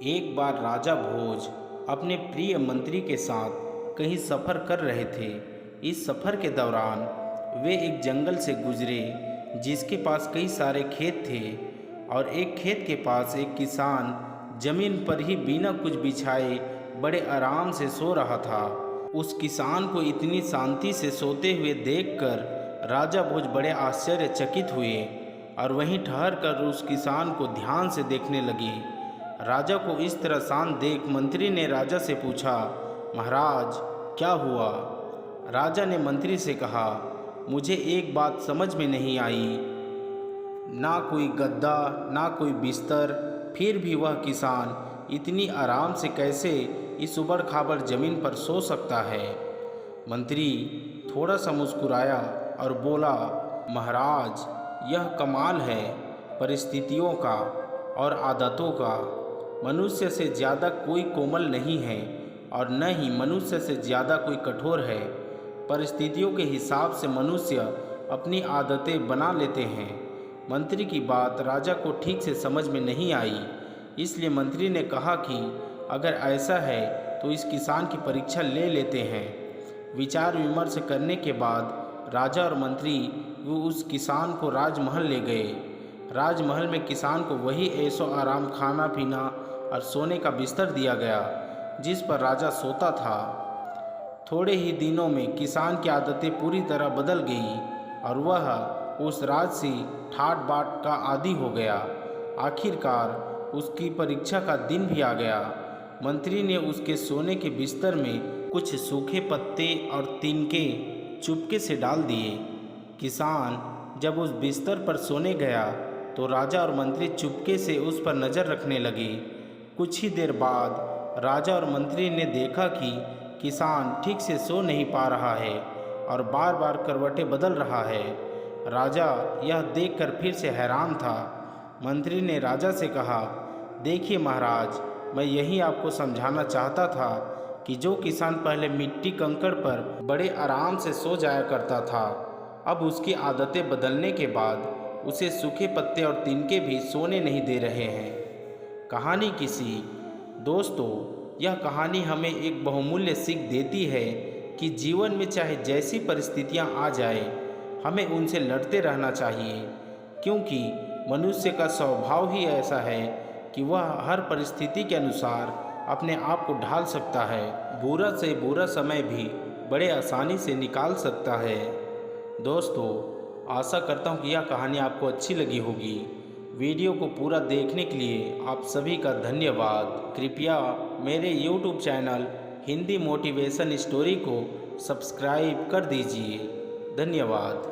एक बार राजा भोज अपने प्रिय मंत्री के साथ कहीं सफ़र कर रहे थे। इस सफ़र के दौरान वे एक जंगल से गुजरे जिसके पास कई सारे खेत थे और एक खेत के पास एक किसान जमीन पर ही बिना कुछ बिछाए बड़े आराम से सो रहा था। उस किसान को इतनी शांति से सोते हुए देखकर राजा भोज बड़े आश्चर्यचकित हुए और वहीं ठहर कर उस किसान को ध्यान से देखने लगे। राजा को इस तरह शांत देख मंत्री ने राजा से पूछा, महाराज क्या हुआ? राजा ने मंत्री से कहा, मुझे एक बात समझ में नहीं आई, ना कोई गद्दा ना कोई बिस्तर, फिर भी वह किसान इतनी आराम से कैसे इस उबड़ खाबड़ जमीन पर सो सकता है? मंत्री थोड़ा सा मुस्कुराया और बोला, महाराज यह कमाल है परिस्थितियों का और आदतों का। मनुष्य से ज़्यादा कोई कोमल नहीं है और न ही मनुष्य से ज़्यादा कोई कठोर है। परिस्थितियों के हिसाब से मनुष्य अपनी आदतें बना लेते हैं। मंत्री की बात राजा को ठीक से समझ में नहीं आई, इसलिए मंत्री ने कहा कि अगर ऐसा है तो इस किसान की परीक्षा ले लेते हैं। विचार विमर्श करने के बाद राजा और मंत्री वो उस किसान को राजमहल ले गए। राजमहल में किसान को वही ऐशो आराम, खाना पीना और सोने का बिस्तर दिया गया जिस पर राजा सोता था। थोड़े ही दिनों में किसान की आदतें पूरी तरह बदल गई और वह उस राजसी ठाट बाट का आदी हो गया। आखिरकार उसकी परीक्षा का दिन भी आ गया। मंत्री ने उसके सोने के बिस्तर में कुछ सूखे पत्ते और तिनके चुपके से डाल दिए। किसान जब उस बिस्तर पर सोने गया तो राजा और मंत्री चुपके से उस पर नज़र रखने लगे। कुछ ही देर बाद राजा और मंत्री ने देखा कि किसान ठीक से सो नहीं पा रहा है और बार बार करवटें बदल रहा है। राजा यह देखकर फिर से हैरान था। मंत्री ने राजा से कहा, देखिए महाराज, मैं यही आपको समझाना चाहता था कि जो किसान पहले मिट्टी कंकड़ पर बड़े आराम से सो जाया करता था, अब उसकी आदतें बदलने के बाद उसे सूखे पत्ते और तिनके भी सोने नहीं दे रहे हैं। कहानी की सीख। दोस्तों, यह कहानी हमें एक बहुमूल्य सीख देती है कि जीवन में चाहे जैसी परिस्थितियां आ जाए, हमें उनसे लड़ते रहना चाहिए, क्योंकि मनुष्य का स्वभाव ही ऐसा है कि वह हर परिस्थिति के अनुसार अपने आप को ढाल सकता है, बुरा से बुरा समय भी बड़े आसानी से निकाल सकता है। दोस्तों, आशा करता हूँ कि यह कहानी आपको अच्छी लगी होगी। वीडियो को पूरा देखने के लिए आप सभी का धन्यवाद। कृपया मेरे YouTube channel Hindi motivation story को सब्सक्राइब कर दीजिए। धन्यवाद।